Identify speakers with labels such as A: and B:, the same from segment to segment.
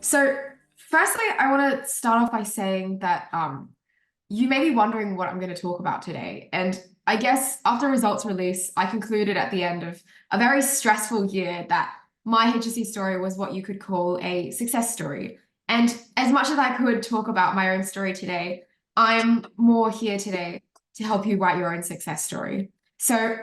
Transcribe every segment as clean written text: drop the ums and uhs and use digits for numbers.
A: So, firstly, I want to start off by saying that you may be wondering what I'm going to talk about today. And I guess after results release, I concluded at the end of a very stressful year that my HSC story was what you could call a success story. And as much as I could talk about my own story today, I'm more here today to help you write your own success story. So,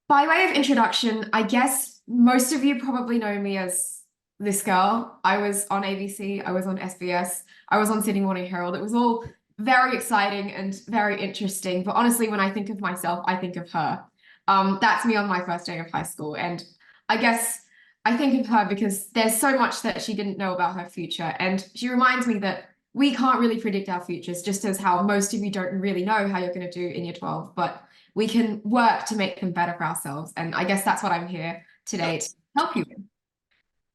A: by way of introduction, I guess most of you probably know me as this girl. I was on ABC, I was on SBS, I was on Sydney Morning Herald. It was all very exciting and very interesting. But honestly, when I think of myself, I think of her. That's me on my first day of high school. And I guess I think of her because there's so much that she didn't know about her future. And she reminds me that we can't really predict our futures, just as how most of you don't really know how you're going to do in year 12. But we can work to make them better for ourselves. And I guess that's what I'm here today to help you with.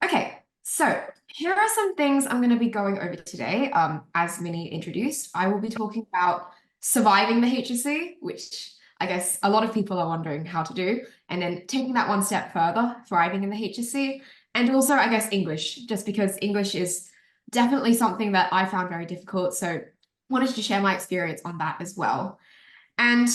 A: Okay, so here are some things I'm going to be going over today. As Minnie introduced, I will be talking about surviving the HSC, which I guess a lot of people are wondering how to do, and then taking that one step further, thriving in the HSC, and also, I guess, English, just because English is definitely something that I found very difficult. So wanted to share my experience on that as well. And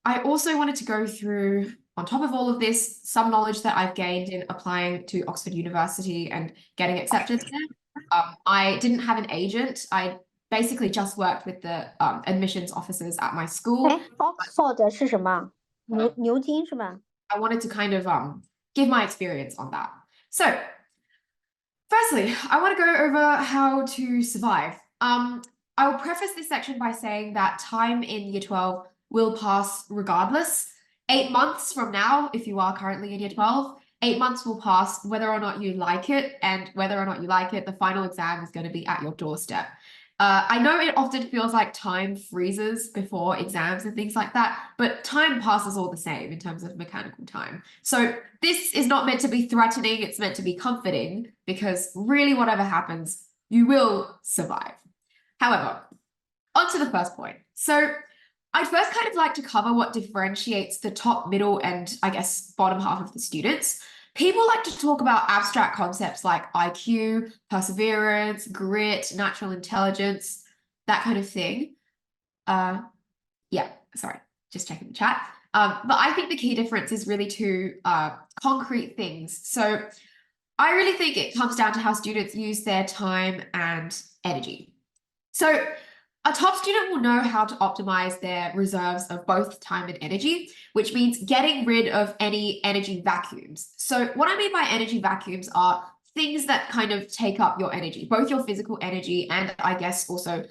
A: I also wanted to go through, on top of all of this, some knowledge that I've gained in applying to Oxford University and getting accepted there. I didn't have an agent. I basically just worked with the admissions officers at my school.
B: Oxford 是什么？牛津是吧？
A: I wanted to kind of give my experience on that. So, firstly, I want to go over how to survive. I will preface this section by saying that time in year 12 will pass regardless. 8 months from now, if you are currently in year 12, 8 months will pass whether or not you like it, and whether or not you like it, the final exam is going to be at your doorstep. I know it often feels like time freezes before exams and things like that, but time passes all the same in terms of mechanical time. So this is not meant to be threatening, it's meant to be comforting, because really whatever happens, you will survive. However, on to the first point. So I'd first kind of like to cover what differentiates the top, middle, and I guess bottom half of the students. People like to talk about abstract concepts like IQ, perseverance, grit, natural intelligence, that kind of thing. Yeah, sorry, just checking the chat. But I think the key difference is really two concrete things. So I really think it comes down to how students use their time and energy. So a top student will know how to optimize their reserves of both time and energy, which means getting rid of any energy vacuums. So what I mean by energy vacuums are things that kind of take up your energy, both your physical energy and I guess also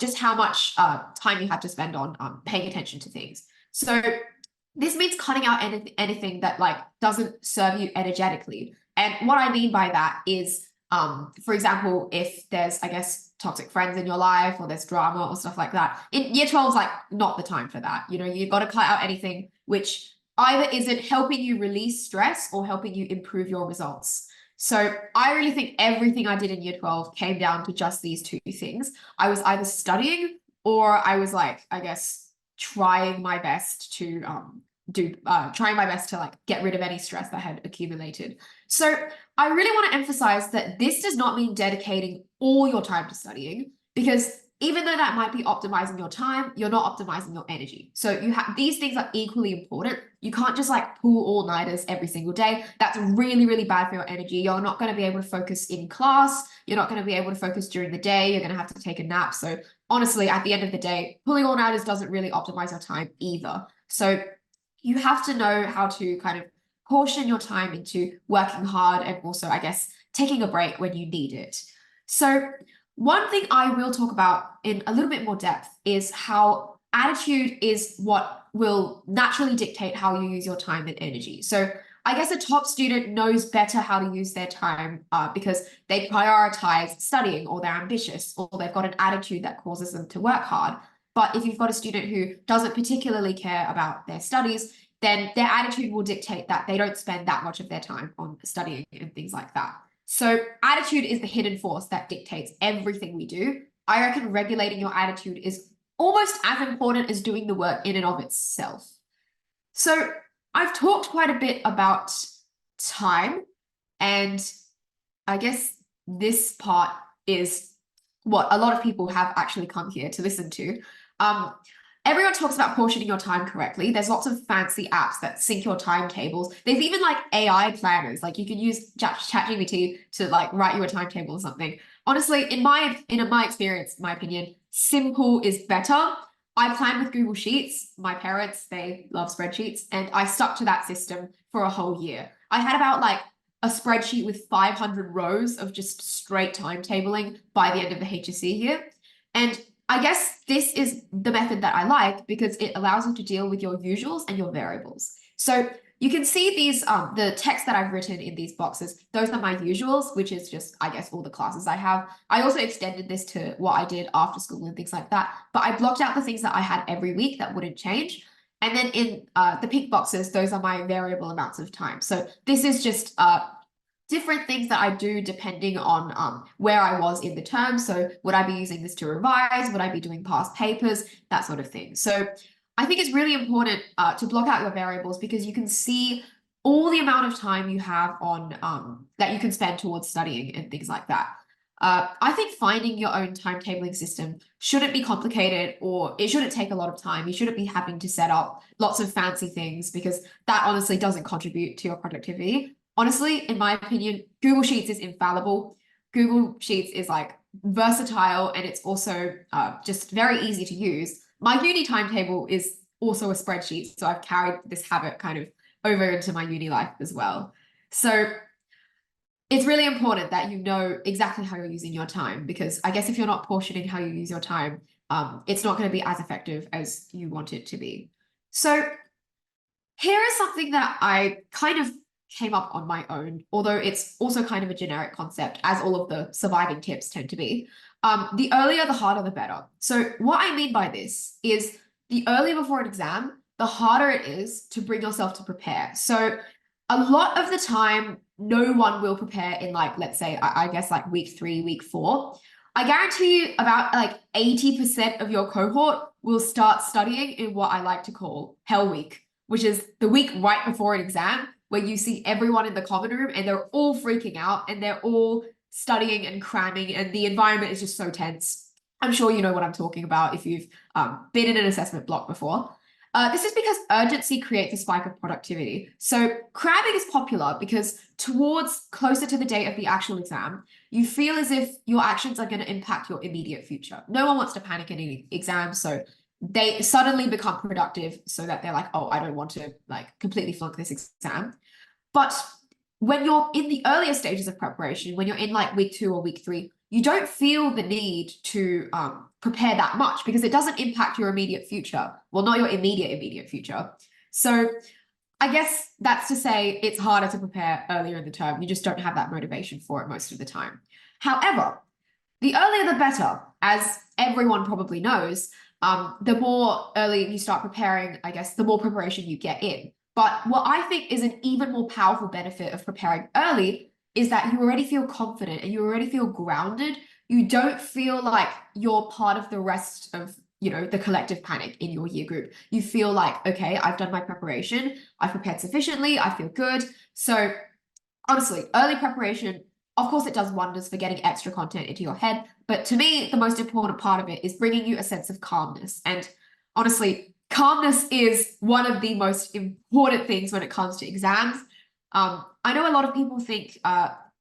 A: just how much time you have to spend on paying attention to things. So this means cutting out anything that like doesn't serve you energetically. And what I mean by that is, for example, if there's, I guess, toxic friends in your life or there's drama or stuff like that, in year 12 is like not the time for that. You know, you've got to cut out anything which either isn't helping you release stress or helping you improve your results. So I really think everything I did in year 12 came down to just these two things. I was either studying or I was like, I guess, trying my best to like get rid of any stress that had accumulated. So I really want to emphasize that this does not mean dedicating all your time to studying, because even though that might be optimizing your time, you're not optimizing your energy. So you have these things are equally important. You can't just like pull all-nighters every single day. That's really, really bad for your energy. You're not going to be able to focus in class. You're not going to be able to focus during the day. You're going to have to take a nap. So honestly, at the end of the day, pulling all-nighters doesn't really optimize your time either. So you have to know how to kind of portion your time into working hard and also, I guess, taking a break when you need it. So one thing I will talk about in a little bit more depth is how attitude is what will naturally dictate how you use your time and energy. So I guess a top student knows better how to use their time because they prioritize studying, or they're ambitious, or they've got an attitude that causes them to work hard. But if you've got a student who doesn't particularly care about their studies, then their attitude will dictate that they don't spend that much of their time on studying and things like that. So attitude is the hidden force that dictates everything we do. I reckon regulating your attitude is almost as important as doing the work in and of itself. So I've talked quite a bit about time, and I guess this part is what a lot of people have actually come here to listen to. Everyone talks about portioning your time correctly. There's lots of fancy apps that sync your timetables. There's even like AI planners. Like you can use ChatGPT to like write you a timetable or something. Honestly, in my experience, my opinion, simple is better. I plan with Google Sheets. My parents, they love spreadsheets, and I stuck to that system for a whole year. I had about like a spreadsheet with 500 rows of just straight timetabling by the end of the HSC year. And I guess this is the method that I like because it allows you to deal with your usuals and your variables. So you can see these, the text that I've written in these boxes, those are my usuals, which is just, I guess, all the classes I have. I also extended this to what I did after school and things like that, but I blocked out the things that I had every week that wouldn't change. And then in the pink boxes, those are my variable amounts of time. So this is just different things that I do depending on where I was in the term. So would I be using this to revise? Would I be doing past papers? That sort of thing. So I think it's really important to block out your variables because you can see all the amount of time you have on that you can spend towards studying and things like that. I think finding your own timetabling system shouldn't be complicated, or it shouldn't take a lot of time. You shouldn't be having to set up lots of fancy things because that honestly doesn't contribute to your productivity. Honestly, in my opinion, Google Sheets is infallible. Google Sheets is like versatile, and it's also just very easy to use. My uni timetable is also a spreadsheet, so I've carried this habit kind of over into my uni life as well. So it's really important that you know exactly how you're using your time, because I guess if you're not portioning how you use your time, it's not going to be as effective as you want it to be. So here is something that I kind of came up on my own, although it's also kind of a generic concept, as all of the surviving tips tend to be. The earlier, the harder, the better. So what I mean by this is the earlier before an exam, the harder it is to bring yourself to prepare. So a lot of the time, no one will prepare in like, let's say, I guess like week 3, week 4. I guarantee you about like 80% of your cohort will start studying in what I like to call Hell Week, which is the week right before an exam, where you see everyone in the common room and they're all freaking out and they're all studying and cramming and the environment is just so tense. I'm sure you know what I'm talking about if you've been in an assessment block before. This is because urgency creates a spike of productivity. So cramming is popular because towards closer to the date of the actual exam, you feel as if your actions are going to impact your immediate future. No one wants to panic in an exam, so they suddenly become productive so that they're like, oh, I don't want to like completely flunk this exam. But when you're in the earlier stages of preparation, when you're in like week 2 or week 3, you don't feel the need to prepare that much because it doesn't impact your immediate future. Well, not your immediate future. So I guess that's to say it's harder to prepare earlier in the term. You just don't have that motivation for it most of the time. However, the earlier the better, as everyone probably knows. The more early you start preparing, I guess, the more preparation you get in. But what I think is an even more powerful benefit of preparing early is that you already feel confident and you already feel grounded. You don't feel like you're part of the rest of, you know, the collective panic in your year group. You feel like, okay, I've done my preparation. I've prepared sufficiently. I feel good. So honestly, early preparation, of course, it does wonders for getting extra content into your head. But to me, the most important part of it is bringing you a sense of calmness. And honestly, calmness is one of the most important things when it comes to exams. I know a lot of people think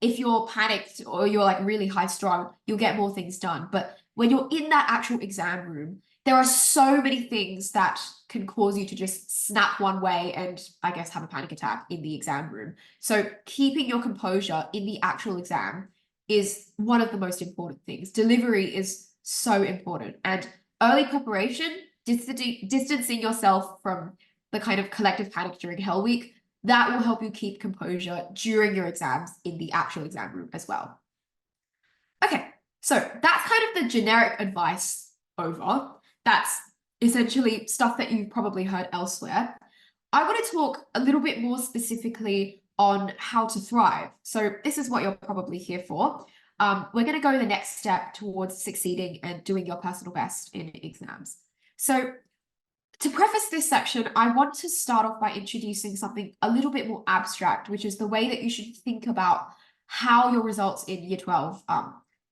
A: if you're panicked or you're like really high strung, you'll get more things done. But when you're in that actual exam room, there are so many things that can cause you to just snap one way and I guess have a panic attack in the exam room. So keeping your composure in the actual exam is one of the most important things. Delivery is so important, and early preparation, distancing yourself from the kind of collective panic during Hell Week, that will help you keep composure during your exams in the actual exam room as well. Okay, so that's kind of the generic advice over. That's essentially stuff that you've probably heard elsewhere. I want to talk a little bit more specifically on how to thrive. So this is what you're probably here for. We're going to go the next step towards succeeding and doing your personal best in exams. So to preface this section, I want to start off by introducing something a little bit more abstract, which is the way that you should think about how your results in year 12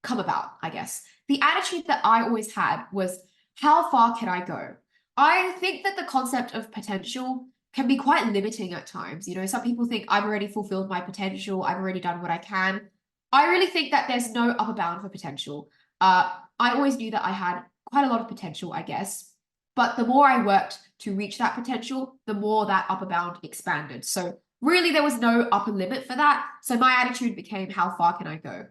A: come about, I guess. The attitude that I always had was, how far can I go? I think that the concept of potential can be quite limiting at times. You know, some people think I've already fulfilled my potential, I've already done what I can. I really think that there's no upper bound for potential. I always knew that I had quite a lot of potential, I guess. But the more I worked to reach that potential, the more that upper bound expanded. So really, there was no upper limit for that. So my attitude became, how far can I go?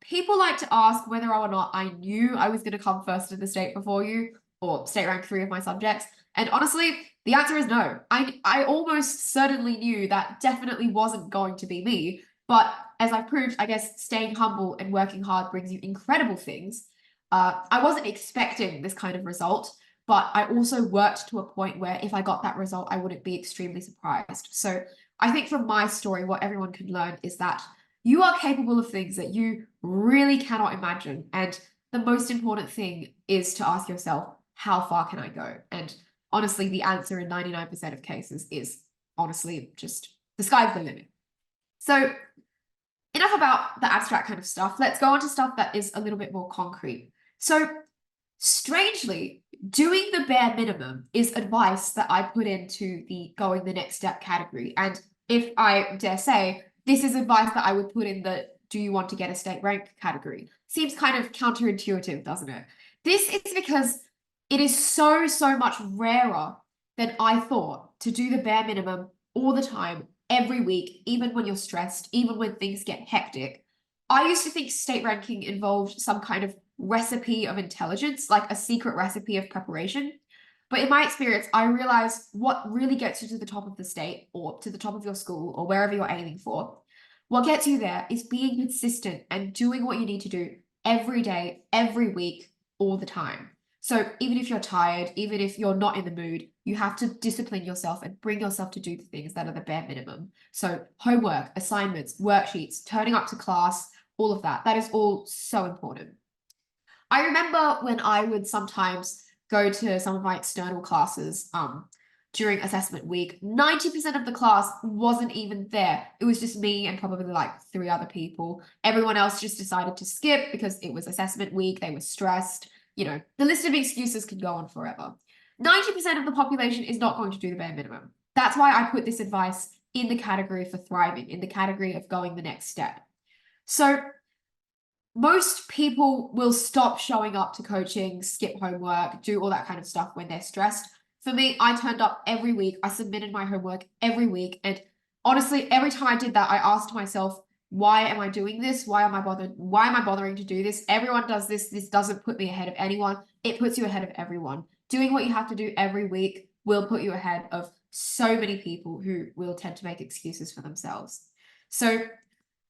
A: People like to ask whether or not I knew I was going to come first in the state before you, or state rank 3 of my subjects. And honestly, the answer is no. I almost certainly knew that definitely wasn't going to be me. But as I've proved, I guess staying humble and working hard brings you incredible things. I wasn't expecting this kind of result, but I also worked to a point where if I got that result, I wouldn't be extremely surprised. So I think from my story, what everyone can learn is that you are capable of things that you really cannot imagine. And the most important thing is to ask yourself, how far can I go? And honestly, the answer in 99% of cases is honestly just the sky's the limit. So enough about the abstract kind of stuff. Let's go on to stuff that is a little bit more concrete. So strangely, doing the bare minimum is advice that I put into the going the next step category. And if I dare say, this is advice that I would put in the do you want to get a state rank category. Seems kind of counterintuitive, doesn't it? This is because it is so much rarer than I thought to do the bare minimum all the time, every week, even when you're stressed, even when things get hectic. I used to think state ranking involved some kind of recipe of intelligence, like a secret recipe of preparation. But in my experience, I realized what really gets you to the top of the state or to the top of your school or wherever you're aiming for, what gets you there is being consistent and doing what you need to do every day, every week, all the time. So even if you're tired, even if you're not in the mood, you have to discipline yourself and bring yourself to do the things that are the bare minimum. So homework, assignments, worksheets, turning up to class, all of that. That is all so important. I remember when I would sometimes go to some of my external classes during assessment week, 90% of the class wasn't even there. It was just me and probably like 3 other people. Everyone else just decided to skip because it was assessment week, they were stressed. You know, the list of excuses could go on forever. 90% of the population is not going to do the bare minimum. That's why I put this advice in the category for thriving, in the category of going the next step. So most people will stop showing up to coaching, skip homework, do all that kind of stuff when they're stressed. For me, I turned up every week. I submitted my homework every week. And honestly, every time I did that, I asked myself, why am I doing this? Why am I bothering to do this? Everyone does this. This doesn't put me ahead of anyone. It puts you ahead of everyone. Doing what you have to do every week will put you ahead of so many people who will tend to make excuses for themselves. So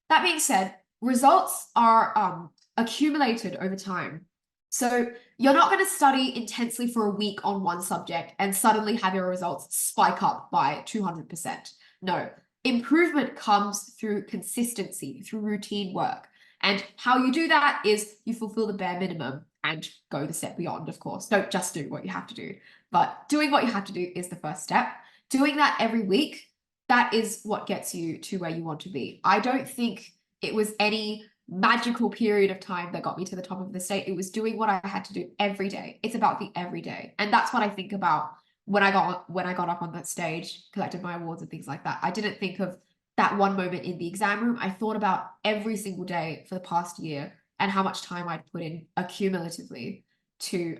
A: that being said, results are accumulated over time. So you're not going to study intensely for a week on one subject and suddenly have your results spike up by 200%. No, improvement comes through consistency, through routine work. And how you do that is you fulfill the bare minimum and go the step beyond, of course. Don't just do what you have to do, but doing what you have to do is the first step. Doing that every week, that is what gets you to where you want to be. I don't think it was any magical period of time that got me to the top of the state. It was doing what I had to do every day. It's about the everyday. And that's what I think about when I got up on that stage, collected my awards and things like that. I didn't think of that one moment in the exam room. I thought about every single day for the past year and how much time I'd put in accumulatively to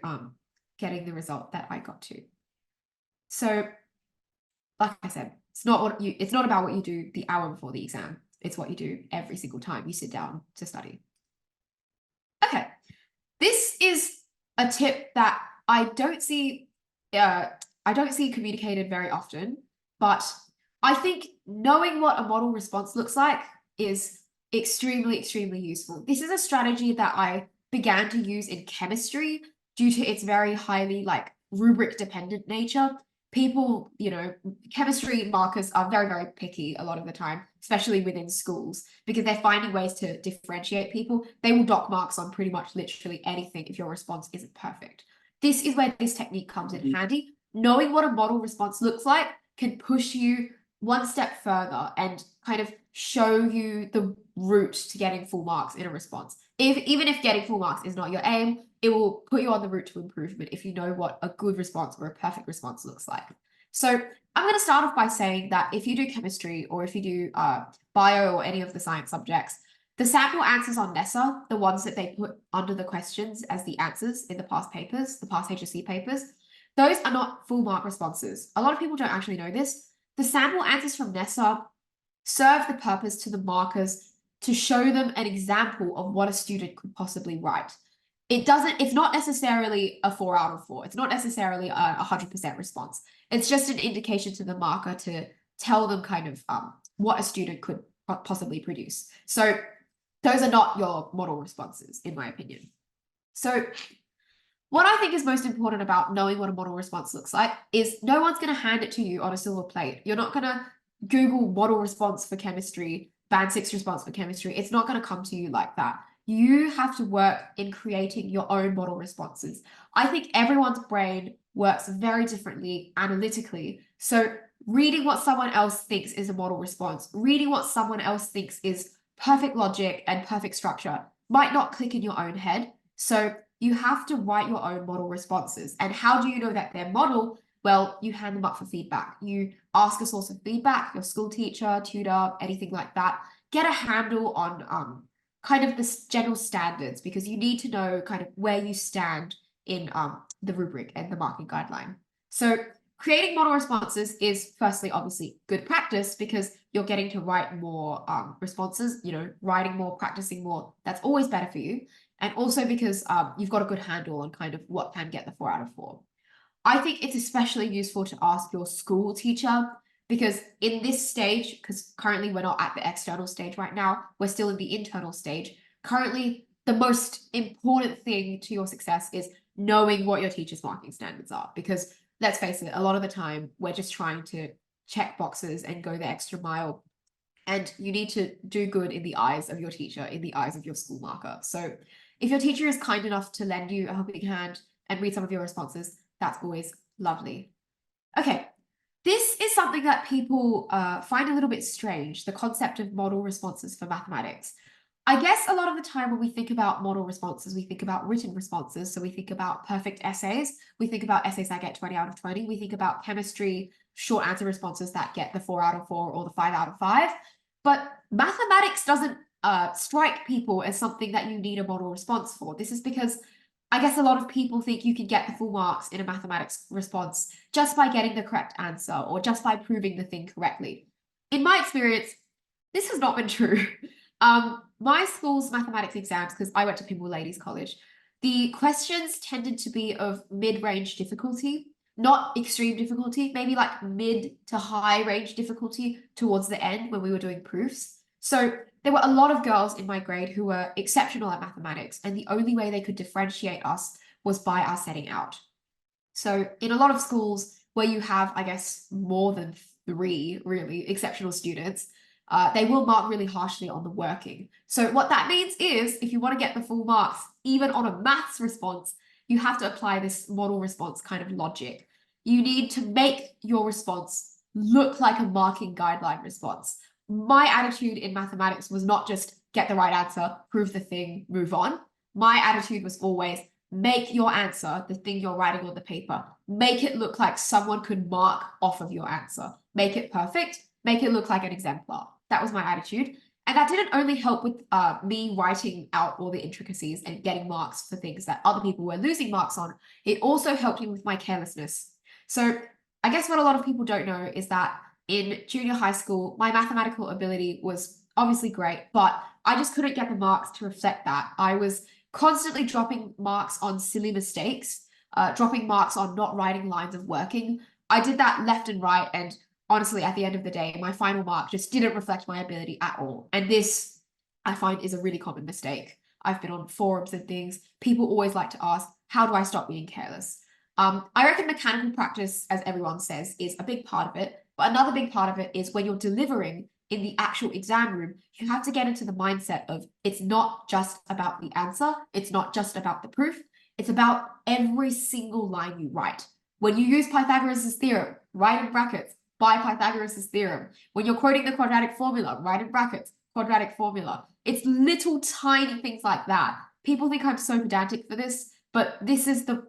A: getting the result that I got to. So, like I said, it's not about what you do the hour before the exam. It's what you do every single time you sit down to study. Okay, this is a tip that I don't see communicated very often, but I think knowing what a model response looks like is extremely useful. This is a strategy that I began to use in chemistry due to its very highly rubric dependent nature. People, chemistry markers are very picky a lot of the time, especially within schools, because they're finding ways to differentiate people. They will dock marks on pretty much literally anything if your response isn't perfect. This is where this technique comes in handy. Knowing what a model response looks like can push you one step further and kind of show you the route to getting full marks in a response. even if getting full marks is not your aim, it will put you on the route to improvement if you know what a good response or a perfect response looks like. So I'm going to start off by saying that if you do chemistry or if you do bio or any of the science subjects, the sample answers on NESA, the ones that they put under the questions as the answers in the past papers, the past HSC papers, those are not full mark responses. A lot of people don't actually know this. The sample answers from NESA serve the purpose to the markers to show them an example of what a student could possibly write. It's not necessarily a 4 out of 4. It's not necessarily a 100% response. It's just an indication to the marker to tell them kind of what a student could possibly produce. So those are not your model responses, in my opinion. So what I think is most important about knowing what a model response looks like is no one's going to hand it to you on a silver plate. You're not going to Google model response for chemistry, band 6 response for chemistry. It's not going to come to you like that. You have to work in creating your own model responses. I think everyone's brain works very differently analytically. So reading what someone else thinks is a model response, reading what someone else thinks is perfect logic and perfect structure might not click in your own head. So you have to write your own model responses. And how do you know that they're model? Well, you hand them up for feedback. You ask a source of feedback, your school teacher, tutor, anything like that. Get a handle on kind of the general standards, because you need to know kind of where you stand in the rubric and the marking guideline. So creating model responses is firstly obviously good practice, because you're getting to write more responses, writing more, practicing more. That's always better for you. And also because you've got a good handle on kind of what can get the 4 out of 4. I think it's especially useful to ask your school teacher, because in this stage, because currently we're not at the external stage right now, we're still in the internal stage. Currently, the most important thing to your success is knowing what your teacher's marking standards are, because let's face it, a lot of the time we're just trying to check boxes and go the extra mile, and you need to do good in the eyes of your teacher, in the eyes of your school marker. So if your teacher is kind enough to lend you a helping hand and read some of your responses, that's always lovely. Okay, this is something that people find a little bit strange, the concept of model responses for mathematics. I guess a lot of the time when we think about model responses, we think about written responses. So we think about perfect essays. We think about essays that get 20 out of 20. We think about chemistry, short answer responses that get the 4 out of 4 or the 5 out of 5. But mathematics doesn't strike people as something that you need a model response for. This is because I guess a lot of people think you can get the full marks in a mathematics response just by getting the correct answer or just by proving the thing correctly. In my experience, this has not been true. My school's mathematics exams, because I went to Pymble Ladies College, the questions tended to be of mid-range difficulty, not extreme difficulty, maybe like mid to high range difficulty towards the end when we were doing proofs. So there were a lot of girls in my grade who were exceptional at mathematics, and the only way they could differentiate us was by our setting out. So in a lot of schools where you have, I guess, more than 3 really exceptional students, they will mark really harshly on the working. So what that means is if you want to get the full marks, even on a maths response, you have to apply this model response kind of logic. You need to make your response look like a marking guideline response. My attitude in mathematics was not just get the right answer, prove the thing, move on. My attitude was always make your answer, the thing you're writing on the paper, make it look like someone could mark off of your answer. Make it perfect, make it look like an exemplar. That was my attitude. And that didn't only help with me writing out all the intricacies and getting marks for things that other people were losing marks on. It also helped me with my carelessness. So I guess what a lot of people don't know is that in junior high school, my mathematical ability was obviously great, but I just couldn't get the marks to reflect that. I was constantly dropping marks on silly mistakes, dropping marks on not writing lines of working. I did that left and right, and honestly, at the end of the day, my final mark just didn't reflect my ability at all. And this, I find, is a really common mistake. I've been on forums and things. People always like to ask, how do I stop being careless? I reckon mechanical practice, as everyone says, is a big part of it. But another big part of it is when you're delivering in the actual exam room, you have to get into the mindset of it's not just about the answer. It's not just about the proof. It's about every single line you write. When you use Pythagoras' theorem, write in brackets, by Pythagoras' theorem. When you're quoting the quadratic formula, write in brackets, quadratic formula. It's little tiny things like that. People think I'm so pedantic for this, but this is the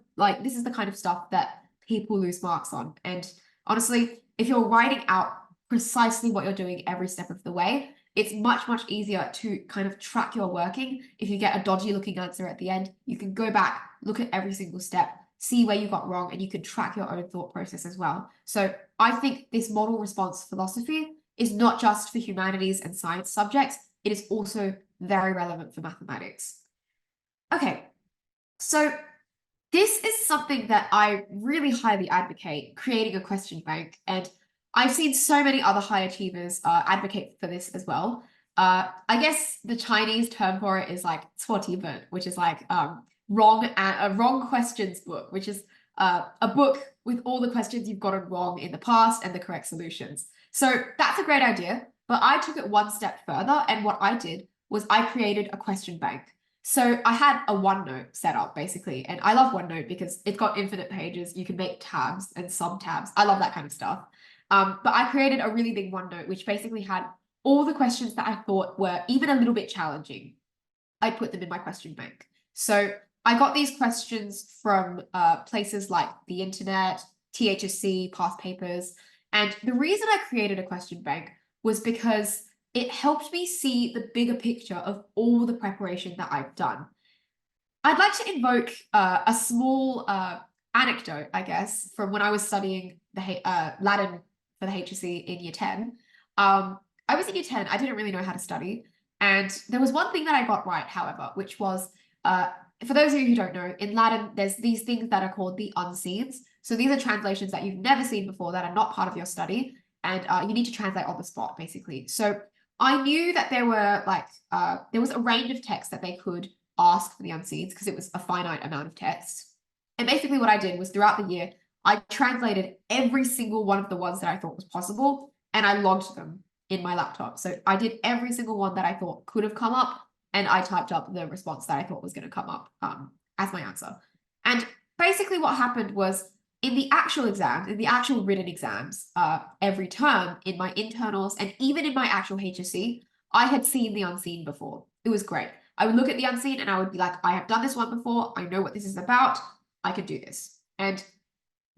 A: kind of stuff that people lose marks on. And honestly, if you're writing out precisely what you're doing every step of the way, it's much, much easier to kind of track your working. If you get a dodgy looking answer at the end, you can go back, look at every single step, see where you got wrong, and you can track your own thought process as well. So I think this model response philosophy is not just for humanities and science subjects, it is also very relevant for mathematics. Okay, so this is something that I really highly advocate, creating a question bank, and I've seen so many other high achievers advocate for this as well. I guess the Chinese term for it is like 错题本, which is like wrong questions book, which is a book with all the questions you've gotten wrong in the past and the correct solutions. So that's a great idea, but I took it one step further, and what I did was I created a question bank. So I had a OneNote set up basically, and I love OneNote because it's got infinite pages. You can make tabs and sub-tabs. I love that kind of stuff. But I created a really big OneNote, which basically had all the questions that I thought were even a little bit challenging. I put them in my question bank. So I got these questions from places like the internet, THSC, past papers. And the reason I created a question bank was because it helped me see the bigger picture of all the preparation that I've done. I'd like to invoke a small anecdote, I guess, from when I was studying the Latin for the HSC in year 10. I was in year 10, I didn't really know how to study. And there was one thing that I got right, however, which was, for those of you who don't know, in Latin, there's these things that are called the unseens. So these are translations that you've never seen before that are not part of your study. And you need to translate on the spot, basically. So I knew that there were there was a range of texts that they could ask for the unseens because it was a finite amount of text. And basically what I did was throughout the year, I translated every single one of the ones that I thought was possible, and I logged them in my laptop. So I did every single one that I thought could have come up, and I typed up the response that I thought was going to come up as my answer. And basically what happened was in the actual exams, in the actual written exams, every term in my internals and even in my actual HSC, I had seen the unseen before. It was great. I would look at the unseen and I would be like, I have done this one before. I know what this is about. I can do this. And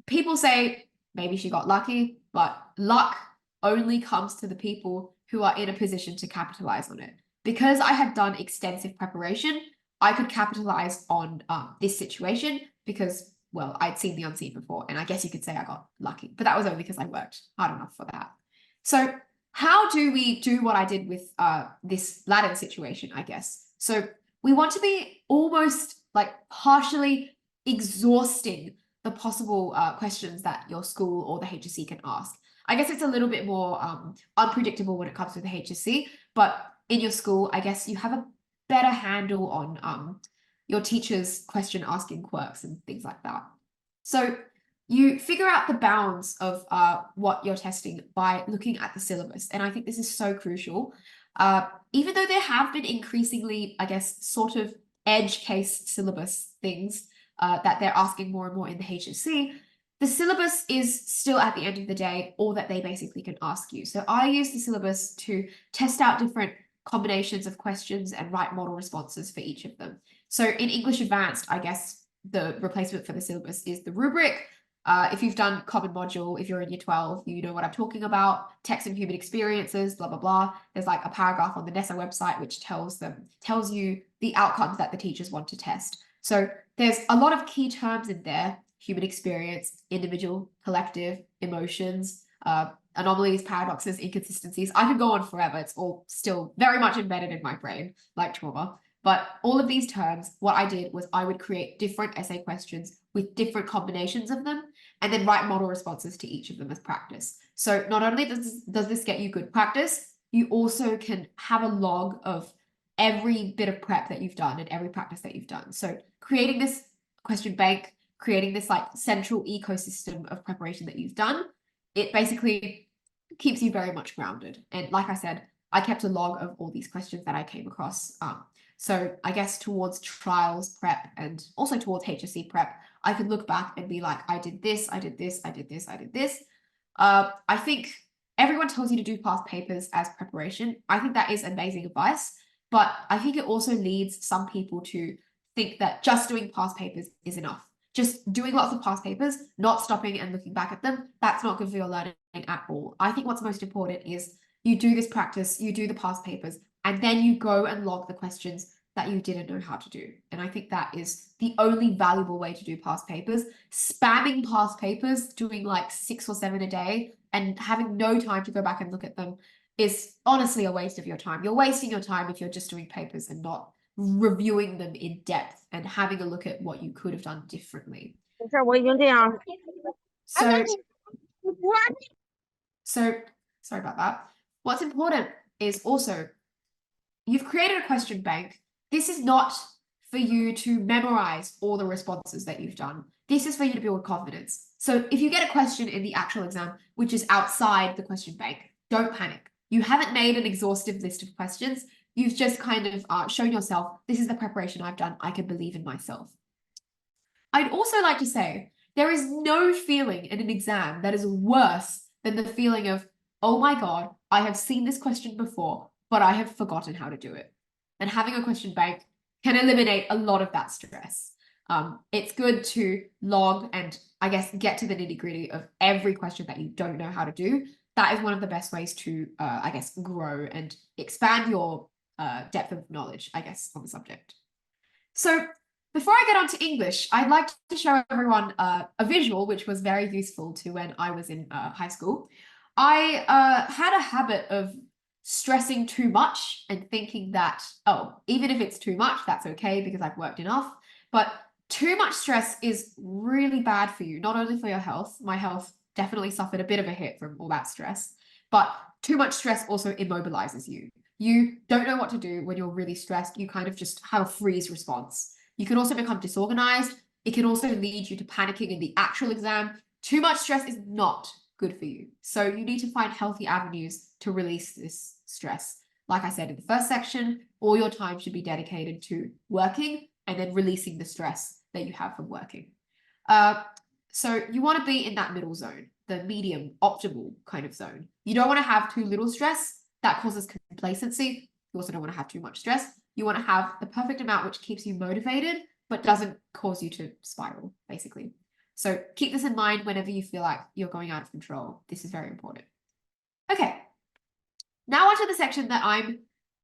A: people say maybe she got lucky, but luck only comes to the people who are in a position to capitalize on it. Because I had done extensive preparation, I could capitalize on this situation because, well, I'd seen the unseen before, and I guess you could say I got lucky, but that was only because I worked hard enough for that. So how do we do what I did with this Latin situation, I guess? So we want to be almost like partially exhausting the possible questions that your school or the HSC can ask. I guess it's a little bit more unpredictable when it comes to the HSC, but in your school, I guess you have a better handle on your teacher's question asking quirks and things like that. So you figure out the bounds of what you're testing by looking at the syllabus. And I think this is so crucial. Even though there have been increasingly, I guess, sort of edge case syllabus things that they're asking more and more in the HSC, the syllabus is still at the end of the day all that they basically can ask you. So I use the syllabus to test out different combinations of questions and write model responses for each of them. So in English Advanced, I guess the replacement for the syllabus is the rubric. If you've done common module, if you're in year 12, you know what I'm talking about. Text and human experiences, blah, blah, blah. There's like a paragraph on the NESA website which tells you the outcomes that the teachers want to test. So there's a lot of key terms in there: human experience, individual, collective, emotions, anomalies, paradoxes, inconsistencies. I could go on forever. It's all still very much embedded in my brain, like trauma. But all of these terms, what I did was I would create different essay questions with different combinations of them, and then write model responses to each of them as practice. So not only does this get you good practice, you also can have a log of every bit of prep that you've done and every practice that you've done. So creating this question bank, creating this like central ecosystem of preparation that you've done, it basically keeps you very much grounded. And like I said, I kept a log of all these questions that I came across. So I guess towards trials prep and also towards HSC prep, I could look back and be like, I did this, I did this, I did this, I did this. I think everyone tells you to do past papers as preparation. I think that is amazing advice, but I think it also leads some people to think that just doing past papers is enough. Just doing lots of past papers, not stopping and looking back at them, that's not good for your learning at all. I think what's most important is you do this practice, you do the past papers, and then you go and log the questions that you didn't know how to do. And I think that is the only valuable way to do past papers. Spamming past papers, doing like 6 or 7 a day and having no time to go back and look at them is honestly a waste of your time. You're wasting your time if you're just doing papers and not reviewing them in depth and having a look at what you could have done differently. So sorry about that. What's important is also you've created a question bank. This is not for you to memorize all the responses that you've done. This is for you to build confidence. So if you get a question in the actual exam, which is outside the question bank, don't panic. You haven't made an exhaustive list of questions. You've just kind of shown yourself, this is the preparation I've done. I can believe in myself. I'd also like to say, there is no feeling in an exam that is worse than the feeling of, oh my God, I have seen this question before, but I have forgotten how to do it. And having a question bank can eliminate a lot of that stress. It's good to log and I guess get to the nitty-gritty of every question that you don't know how to do. That is one of the best ways to, I guess, grow and expand your depth of knowledge, I guess, on the subject. So before I get on to English, I'd like to show everyone a visual, which was very useful to when I was in high school. I had a habit of stressing too much and thinking that, oh, even if it's too much, that's okay because I've worked enough. But too much stress is really bad for you, not only for your health. My health definitely suffered a bit of a hit from all that stress, but too much stress also immobilizes you. You don't know what to do when you're really stressed. You kind of just have a freeze response. You can also become disorganized. It can also lead you to panicking in the actual exam. Too much stress is not good for you. So you need to find healthy avenues to release this stress. Like I said in the first section, all your time should be dedicated to working and then releasing the stress that you have from working. So you want to be in that middle zone, the medium, optimal kind of zone. You don't want to have too little stress. That causes complacency. You also don't want to have too much stress. You want to have the perfect amount which keeps you motivated, but doesn't cause you to spiral, basically. So keep this in mind whenever you feel like you're going out of control. This is very important. Okay, now onto the section that I'm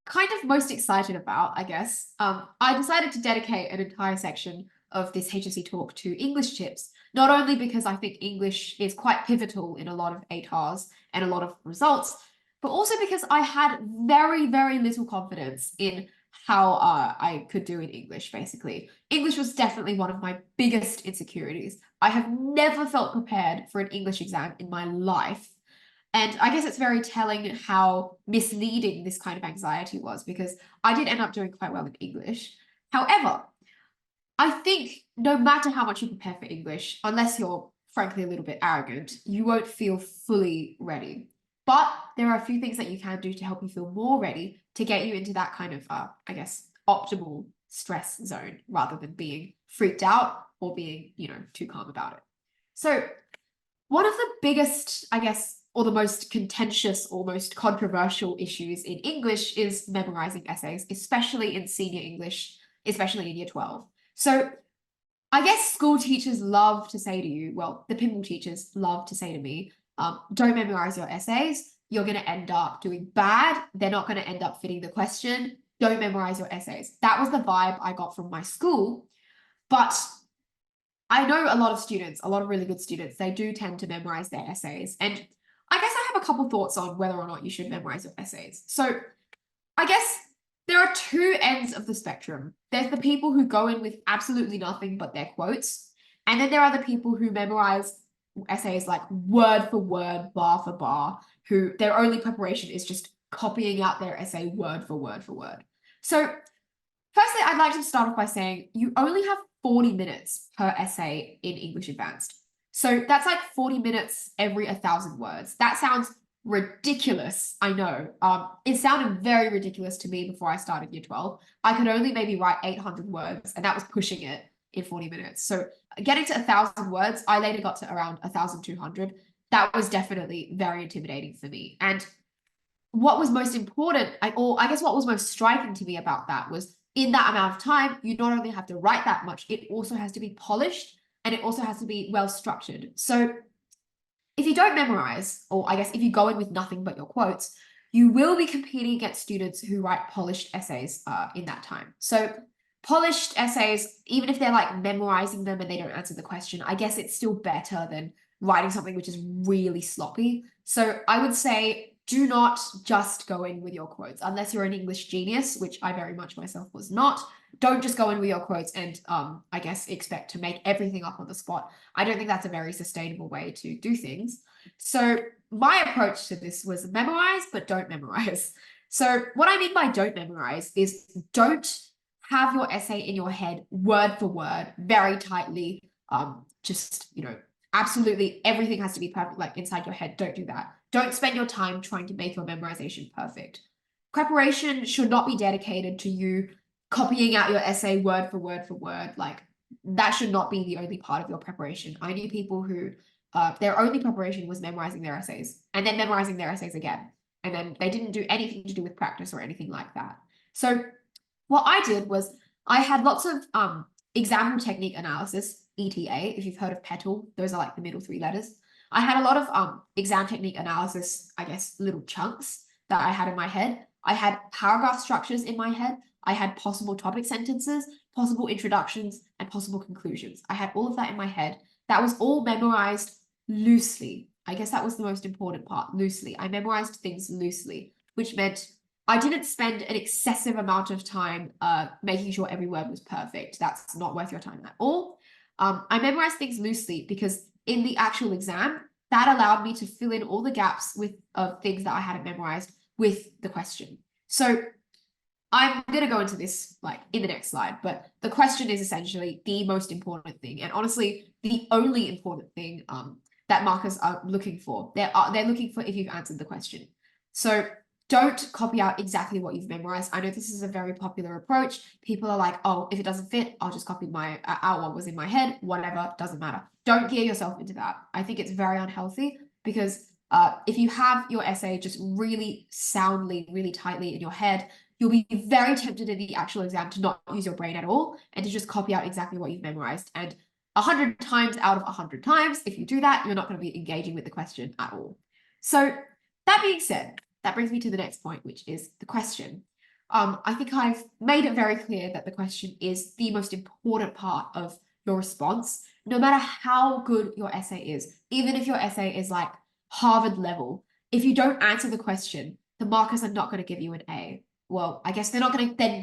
A: kind of most excited about, I guess. I decided to dedicate an entire section of this HSC talk to English tips, not only because I think English is quite pivotal in a lot of ATARs and a lot of results, but also because I had very, very little confidence in how I could do in English, basically. English was definitely one of my biggest insecurities. I have never felt prepared for an English exam in my life. And I guess it's very telling how misleading this kind of anxiety was, because I did end up doing quite well in English. However, I think no matter how much you prepare for English, unless you're frankly a little bit arrogant, you won't feel fully ready. But there are a few things that you can do to help you feel more ready to get you into that kind of, I guess, optimal stress zone rather than being freaked out or being, too calm about it. So one of the biggest, I guess, or the most contentious or most controversial issues in English is memorizing essays, especially in senior English, especially in year 12. So I guess school teachers love to say to you, well, the Pimble teachers love to say to me, don't memorize your essays. You're going to end up doing bad. They're not going to end up fitting the question. Don't memorize your essays. That was the vibe I got from my school. But I know a lot of students, a lot of really good students, they do tend to memorize their essays. And I guess I have a couple thoughts on whether or not you should memorize your essays. So I guess there are two ends of the spectrum. There's the people who go in with absolutely nothing but their quotes. And then there are the people who memorize essays like word for word, bar for bar, who their only preparation is just copying out their essay word for word for word. So firstly, I'd like to start off by saying you only have 40 minutes per essay in English Advanced. So that's like 40 minutes every 1,000 words. That sounds ridiculous, I know. It sounded very ridiculous to me before I started year 12. I could only maybe write 800 words, and that was pushing it in 40 minutes. So getting to 1,000 words, I later got to around 1,200. that was definitely very intimidating for me. And what was most important, or I guess what was most striking to me about that was in that amount of time, you not only have to write that much, it also has to be polished and it also has to be well structured. So if you don't memorize, or I guess if you go in with nothing but your quotes, you will be competing against students who write polished essays in that time. So polished essays, even if they're like memorizing them and they don't answer the question, I guess it's still better than writing something which is really sloppy. So I would say do not just go in with your quotes unless you're an English genius, which I very much myself was not. Don't just go in with your quotes and I guess expect to make everything up on the spot. I don't think that's a very sustainable way to do things. So my approach to this was memorize, but don't memorize. So what I mean by don't memorize is don't have your essay in your head word for word, very tightly. Just, absolutely everything has to be perfect, like inside your head. Don't do that. Don't spend your time trying to make your memorization perfect. Preparation should not be dedicated to you copying out your essay word for word for word. Like that should not be the only part of your preparation. I knew people who their only preparation was memorizing their essays and then memorizing their essays again. And then they didn't do anything to do with practice or anything like that. So what I did was I had lots of example technique analysis, ETA, if you've heard of PETAL, those are like the middle three letters. I had a lot of exam technique analysis, I guess, little chunks that I had in my head. I had paragraph structures in my head. I had possible topic sentences, possible introductions, and possible conclusions. I had all of that in my head. That was all memorized loosely. I guess that was the most important part, loosely. I memorized things loosely, which meant I didn't spend an excessive amount of time making sure every word was perfect. That's not worth your time at all. I memorized things loosely because in the actual exam, that allowed me to fill in all the gaps with things that I hadn't memorized with the question. So I'm going to go into this like in the next slide, but the question is essentially the most important thing. And honestly, the only important thing that markers are looking for. They're looking for if you've answered the question. So don't copy out exactly what you've memorized. I know this is a very popular approach. People are like, oh, if it doesn't fit, I'll just copy out what was in my head, whatever, doesn't matter. Don't gear yourself into that. I think it's very unhealthy because if you have your essay just really soundly, really tightly in your head, you'll be very tempted in the actual exam to not use your brain at all and to just copy out exactly what you've memorized. And 100 times out of 100 times, if you do that, you're not going to be engaging with the question at all. So that being said, that brings me to the next point, which is the question. I think I've made it very clear that the question is the most important part of your response, no matter how good your essay is. Even if your essay is like Harvard level, if you don't answer the question, the markers are not going to give you an A. Well, I guess they're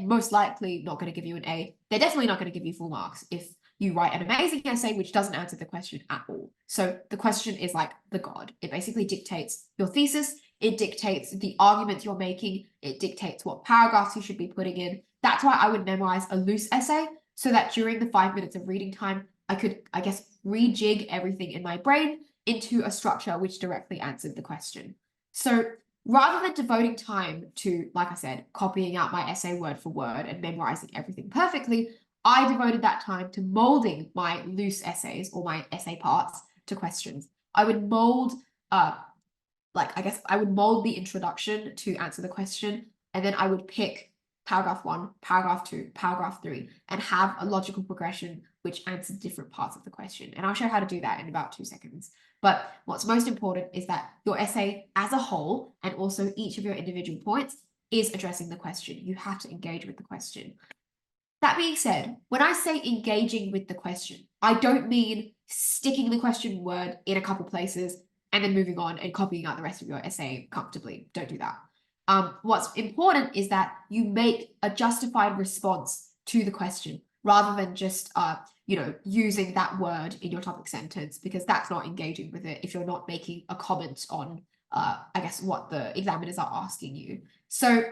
A: most likely not going to give you an A. They're definitely not going to give you full marks if you write an amazing essay which doesn't answer the question at all. So the question is like the God. It basically dictates your thesis. It dictates the arguments you're making. It dictates what paragraphs you should be putting in. That's why I would memorize a loose essay so that during the 5 minutes of reading time, I could, I guess, rejig everything in my brain into a structure which directly answered the question. So rather than devoting time to, like I said, copying out my essay word for word and memorizing everything perfectly, I devoted that time to molding my loose essays or my essay parts to questions. I would mold, I would mold the introduction to answer the question, and then I would pick paragraph 1, paragraph 2, paragraph 3, and have a logical progression which answered different parts of the question. And I'll show how to do that in about 2 seconds. But what's most important is that your essay as a whole, and also each of your individual points, is addressing the question. You have to engage with the question. That being said, when I say engaging with the question, I don't mean sticking the question word in a couple places and then moving on and copying out the rest of your essay comfortably. Don't do that. What's important is that you make a justified response to the question rather than just using that word in your topic sentence, because that's not engaging with it if you're not making a comment on I guess what the examiners are asking you. So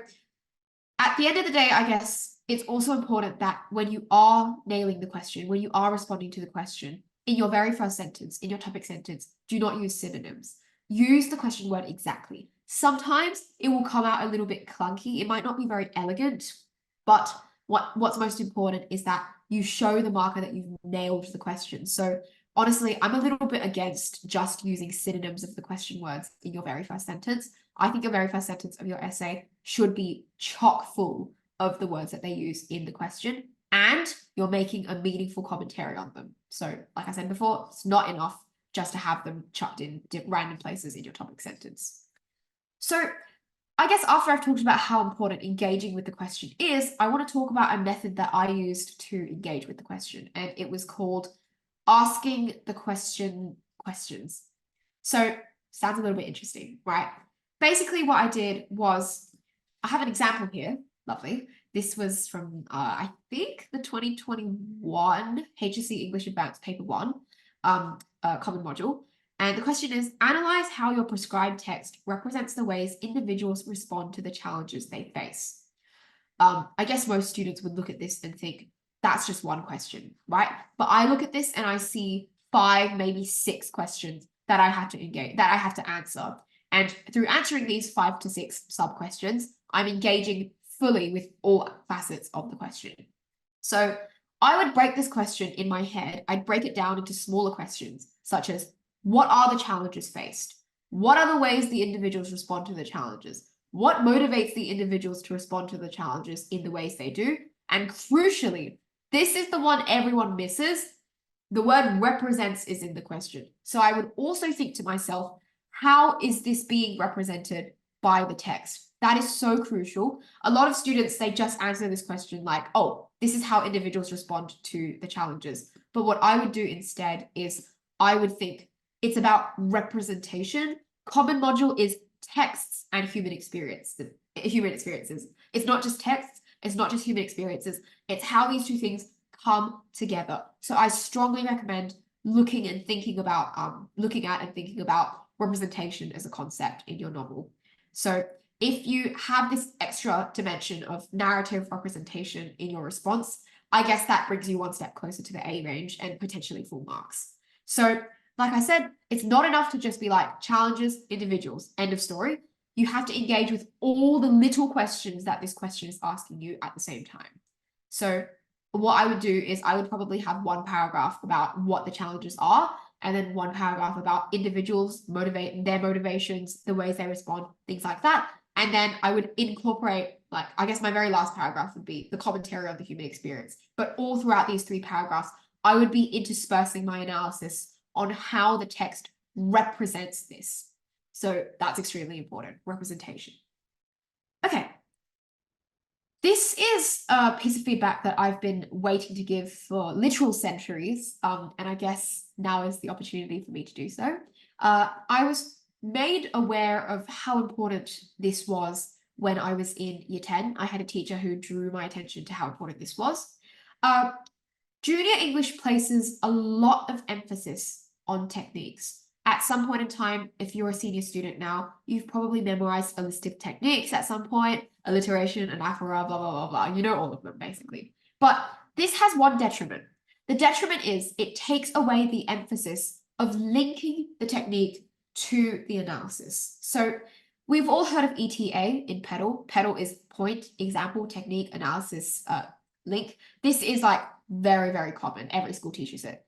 A: at the end of the day, I guess it's also important that when you are nailing the question, when you are responding to the question, in your very first sentence, in your topic sentence, do not use synonyms. Use the question word exactly. Sometimes it will come out a little bit clunky. It might not be very elegant, but what's most important is that you show the marker that you've nailed the question. So honestly, I'm a little bit against just using synonyms of the question words in your very first sentence. I think your very first sentence of your essay should be chock full of the words that they use in the question, and you're making a meaningful commentary on them. So, like I said before, it's not enough just to have them chucked in random places in your topic sentence. So, I guess after I've talked about how important engaging with the question is, I want to talk about a method that I used to engage with the question, and it was called asking the question questions. So, sounds a little bit interesting, right? Basically, what I did was, I have an example here, lovely. This was from, I think, the 2021 HSC English Advanced Paper 1 common module. And the question is, analyze how your prescribed text represents the ways individuals respond to the challenges they face. I guess most students would look at this and think, that's just one question, right? But I look at this and I see 5, maybe 6 questions that I have to engage, that I have to answer. And through answering these 5 to 6 sub-questions, I'm engaging fully with all facets of the question. So I would break this question in my head. I'd break it down into smaller questions, such as, what are the challenges faced? What are the ways the individuals respond to the challenges? What motivates the individuals to respond to the challenges in the ways they do? And crucially, this is the one everyone misses. The word represents is in the question. So I would also think to myself, how is this being represented by the text? That is so crucial. A lot of students, they just answer this question like, oh, this is how individuals respond to the challenges. But what I would do instead is I would think it's about representation. Common module is texts and human experiences. It's not just texts, it's not just human experiences. It's how these two things come together. So I strongly recommend looking at and thinking about representation as a concept in your novel. So if you have this extra dimension of narrative representation in your response, I guess that brings you one step closer to the A range and potentially full marks. So, like I said, it's not enough to just be like challenges, individuals, end of story. You have to engage with all the little questions that this question is asking you at the same time. So what I would do is I would probably have one paragraph about what the challenges are, and then one paragraph about individuals, their motivations, the ways they respond, things like that. And then I would incorporate, like, I guess my very last paragraph would be the commentary on the human experience. But all throughout these 3 paragraphs, I would be interspersing my analysis on how the text represents this. So that's extremely important, representation. Okay. This is a piece of feedback that I've been waiting to give for literal centuries, and I guess now is the opportunity for me to do so. I was made aware of how important this was when I was in year 10. I had a teacher who drew my attention to how important this was. Junior English places a lot of emphasis on techniques. At some point in time, if you're a senior student now, you've probably memorized a list of techniques at some point, alliteration, anaphora, blah, blah, blah, blah. You know all of them, basically. But this has one detriment. The detriment is it takes away the emphasis of linking the technique to the analysis. So we've all heard of ETA in PEDAL. PEDAL is point, example, technique, analysis, link. This is like very, very common. Every school teaches it.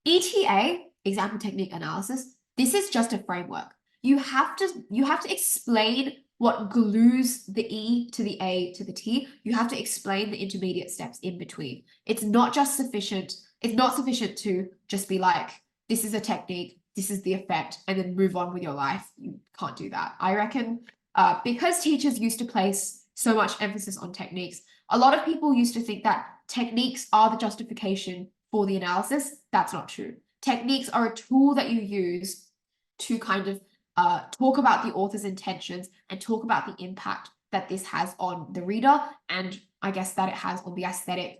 A: ETA, example, technique, analysis, this is just a framework. You have to explain what glues the E to the A to the T. You have to explain the intermediate steps in between. It's not sufficient to just be like, this is a technique, this is the effect, and then move on with your life. You can't do that. I reckon because teachers used to place so much emphasis on techniques, a lot of people used to think that techniques are the justification for the analysis. That's not true. Techniques are a tool that you use to kind of talk about the author's intentions and talk about the impact that this has on the reader, and I guess that it has on the aesthetic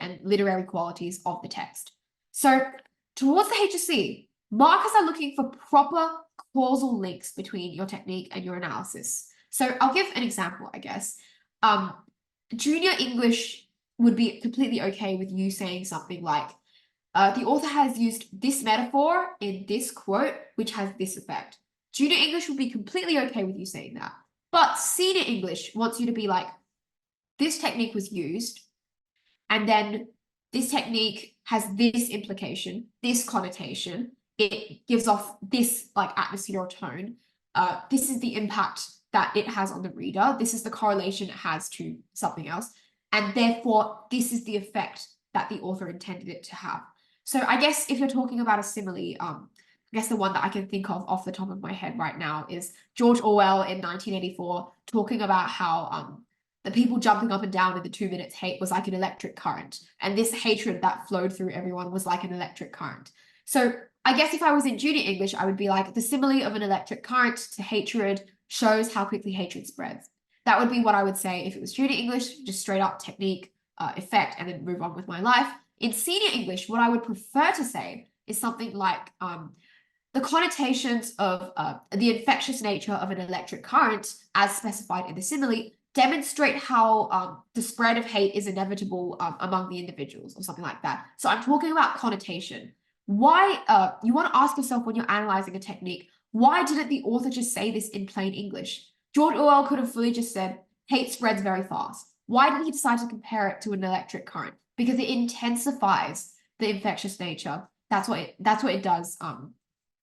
A: and literary qualities of the text. So towards the HSC, markers are looking for proper causal links between your technique and your analysis. So I'll give an example, I guess. Junior English would be completely okay with you saying something like, the author has used this metaphor in this quote, which has this effect. Junior English would be completely okay with you saying that. But senior English wants you to be like, this technique was used, and then this technique has this implication, this connotation. It gives off this like atmosphere or tone. This is the impact that it has on the reader. This is the correlation it has to something else. And therefore, this is the effect that the author intended it to have. So I guess if you're talking about a simile, I guess the one that I can think of off the top of my head right now is George Orwell in 1984 talking about how the people jumping up and down in the 2 minutes hate was like an electric current. And this hatred that flowed through everyone was like an electric current. So I guess if I was in junior English, I would be like, the simile of an electric current to hatred shows how quickly hatred spreads. That would be what I would say if it was junior English, just straight up technique, effect, and then move on with my life. In senior English, what I would prefer to say is something like the connotations of the infectious nature of an electric current, as specified in the simile, demonstrate how the spread of hate is inevitable among the individuals, or something like that. So I'm talking about connotation. Why you want to ask yourself when you're analyzing a technique, why didn't the author just say this in plain English? George Orwell could have fully just said, hate spreads very fast. Why did he decide to compare it to an electric current? Because it intensifies the infectious nature. That's what it does,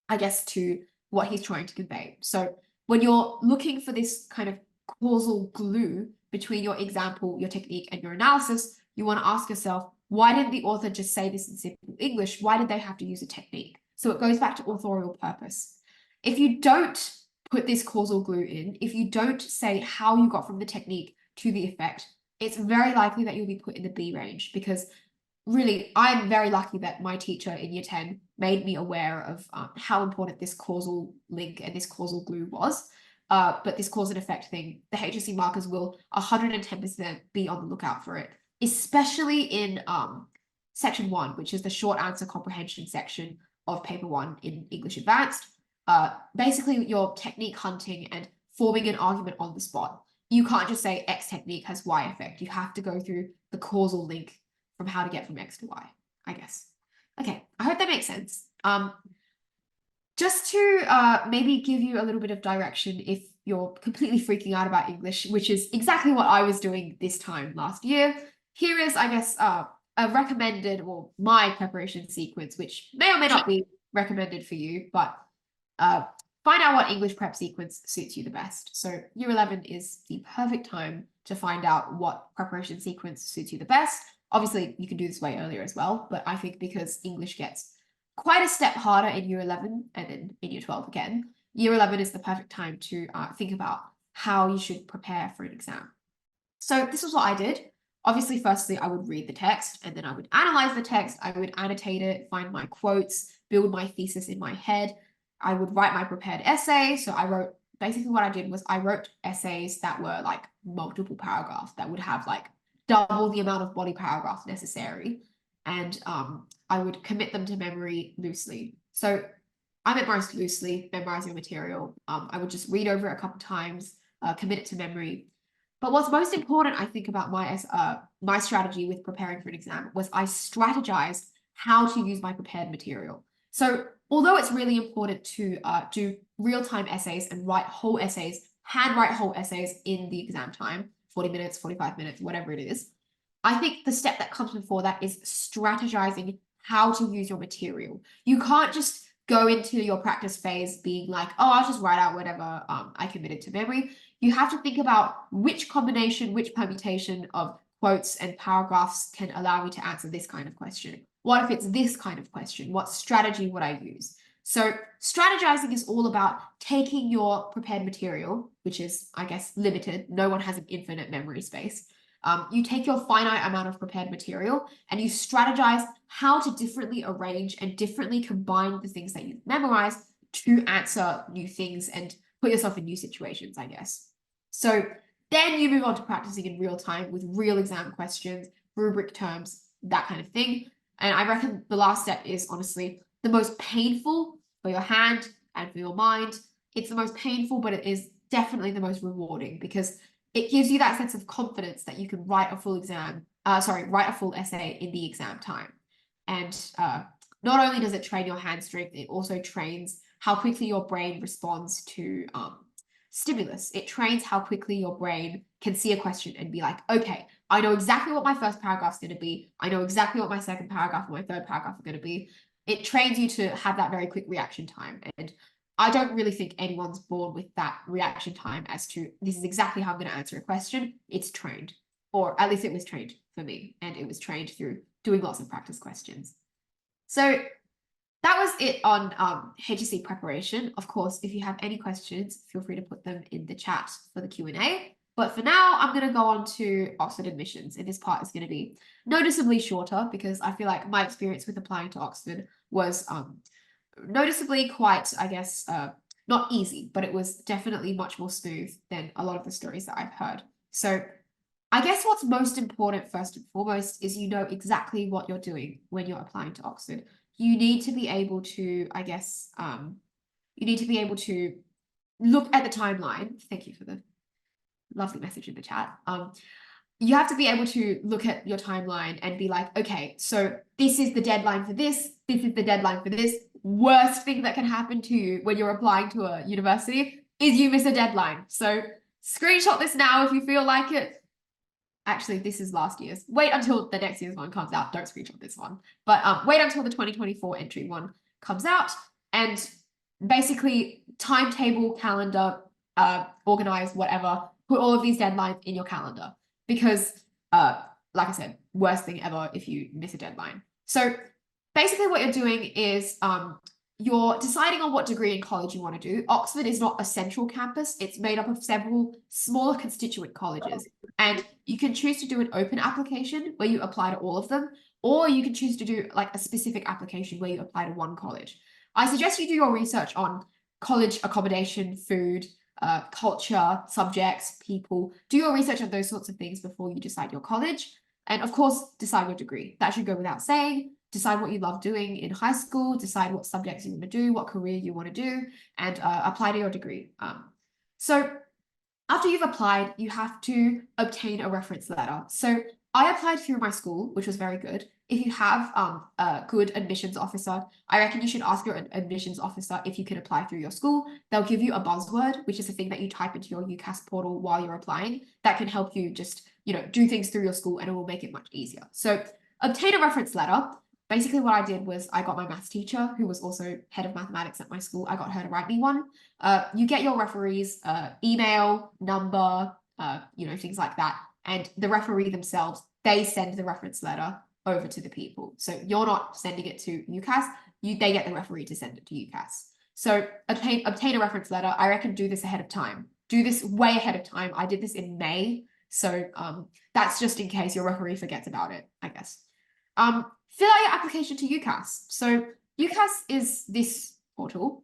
A: I guess, to what he's trying to convey. So when you're looking for this kind of causal glue between your example, your technique, and your analysis, you want to ask yourself, why didn't the author just say this in simple English? Why did they have to use a technique? So it goes back to authorial purpose. If you don't put this causal glue in, if you don't say how you got from the technique to the effect, it's very likely that you'll be put in the B range, because really, I'm very lucky that my teacher in year 10 made me aware of how important this causal link and this causal glue was. But this cause and effect thing, the HSC markers will 110% be on the lookout for it, especially in section 1, which is the short answer comprehension section of paper 1 in English Advanced. Basically, your technique hunting and forming an argument on the spot. You can't just say X technique has Y effect. You have to go through the causal link from how to get from X to Y, I guess. Okay, I hope that makes sense. Just to maybe give you a little bit of direction if you're completely freaking out about English, which is exactly what I was doing this time last year. Here is, I guess, a recommended, or my preparation sequence, which may or may not be recommended for you, but find out what English prep sequence suits you the best. So year 11 is the perfect time to find out what preparation sequence suits you the best. Obviously, you can do this way earlier as well, but I think because English gets quite a step harder in year 11 and then in year 12 again, year 11 is the perfect time to think about how you should prepare for an exam. So this is what I did. Obviously, firstly, I would read the text, and then I would analyze the text. I would annotate it, find my quotes, build my thesis in my head. I would write my prepared essay. So basically what I did was I wrote essays that were like multiple paragraphs, that would have like double the amount of body paragraph necessary. And I would commit them to memory loosely. So I memorized loosely, memorizing material. I would just read over it a couple times, commit it to memory. But what's most important, I think, about my strategy with preparing for an exam was I strategized how to use my prepared material. So although it's really important to do real-time essays and write whole essays, handwrite whole essays in the exam time, 40 minutes, 45 minutes, whatever it is, I think the step that comes before that is strategizing how to use your material. You can't just go into your practice phase being like, oh, I'll just write out whatever I committed to memory. You have to think about which combination, which permutation of quotes and paragraphs can allow me to answer this kind of question. What if it's this kind of question? What strategy would I use? So strategizing is all about taking your prepared material, which is, I guess, limited. No one has an infinite memory space. You take your finite amount of prepared material and you strategize how to differently arrange and differently combine the things that you've memorized to answer new things and put yourself in new situations, I guess. So then you move on to practicing in real time with real exam questions, rubric terms, that kind of thing. And I reckon the last step is honestly the most painful for your hand and for your mind. It's the most painful, but it is definitely the most rewarding because it gives you that sense of confidence that you can write a full essay in the exam time. And not only does it train your hand strength, it also trains how quickly your brain responds to stimulus. It trains how quickly your brain can see a question and be like, okay, I know exactly what my first paragraph's going to be. I know exactly what my second paragraph and my third paragraph are going to be. It trains you to have that very quick reaction time. And I don't really think anyone's born with that reaction time as to this is exactly how I'm going to answer a question. It's trained, or at least it was trained for me, and it was trained through doing lots of practice questions. So that was it on HSC preparation. Of course, if you have any questions, feel free to put them in the chat for the Q&A. But for now, I'm going to go on to Oxford admissions, and this part is going to be noticeably shorter because I feel like my experience with applying to Oxford was noticeably quite, I guess, not easy, but it was definitely much more smooth than a lot of the stories that I've heard. So I guess what's most important first and foremost is you know exactly what you're doing when you're applying to Oxford. You need to be able to, I guess, you need to be able to look at the timeline. Thank you for the lovely message in the chat. You have to be able to look at your timeline and be like, okay, so this is the deadline for this is the deadline for this. Worst thing that can happen to you when you're applying to a university is you miss a deadline. So screenshot this now if you feel like it. Actually, this is last year's. Wait until the next year's one comes out. Don't screenshot this one. But wait until the 2024 entry one comes out. And basically, timetable, calendar, organize, whatever. Put all of these deadlines in your calendar. Because, like I said, worst thing ever if you miss a deadline. So basically what you're doing is you're deciding on what degree in college you want to do. Oxford is not a central campus. It's made up of several smaller constituent colleges. And you can choose to do an open application where you apply to all of them, or you can choose to do like a specific application where you apply to one college. I suggest you do your research on college accommodation, food, culture, subjects, people. Do your research on those sorts of things before you decide your college. And of course, decide your degree. That should go without saying. Decide what you love doing in high school, decide what subjects you want to do, what career you want to do, and apply to your degree. So after you've applied, you have to obtain a reference letter. So I applied through my school, which was very good. If you have a good admissions officer, I reckon you should ask your admissions officer if you can apply through your school. They'll give you a buzzword, which is a thing that you type into your UCAS portal while you're applying. That can help you just, do things through your school, and it will make it much easier. So obtain a reference letter. Basically what I did was I got my maths teacher, who was also head of mathematics at my school. I got her to write me one. You get your referee's email, number, things like that. And the referee themselves, they send the reference letter over to the people. So you're not sending it to UCAS, they get the referee to send it to UCAS. So obtain a reference letter. I reckon do this ahead of time. Do this way ahead of time. I did this in May. So that's just in case your referee forgets about it, I guess. Fill out your application to UCAS. So UCAS is this portal.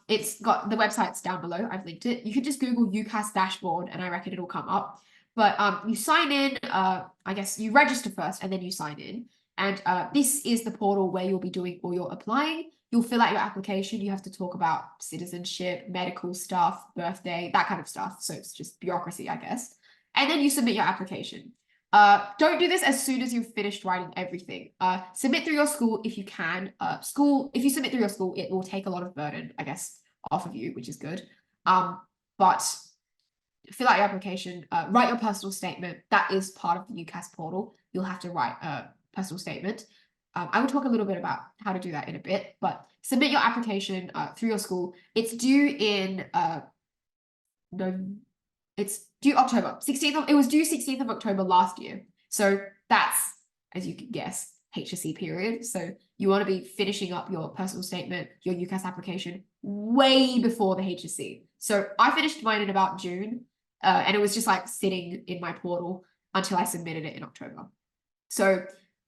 A: It's got the website's down below. I've linked it. You can just Google UCAS dashboard and I reckon it'll come up. But you sign in, I guess you register first and then you sign in. And this is the portal where you'll be doing all your applying. You'll fill out your application. You have to talk about citizenship, medical stuff, birthday, that kind of stuff. So it's just bureaucracy, I guess. And then you submit your application. Don't do this as soon as you've finished writing everything. Submit through your school if you can. If you submit through your school, it will take a lot of burden, I guess, off of you, which is good. But fill out your application, write your personal statement. That is part of the UCAS portal. You'll have to write a personal statement. I will talk a little bit about how to do that in a bit, but submit your application through your school. It's due in it's due October 16th. It was due 16th of October last year. So that's, as you can guess, HSC period. So you want to be finishing up your personal statement, your UCAS application way before the HSC. So I finished mine in about June, and it was just like sitting in my portal until I submitted it in October. So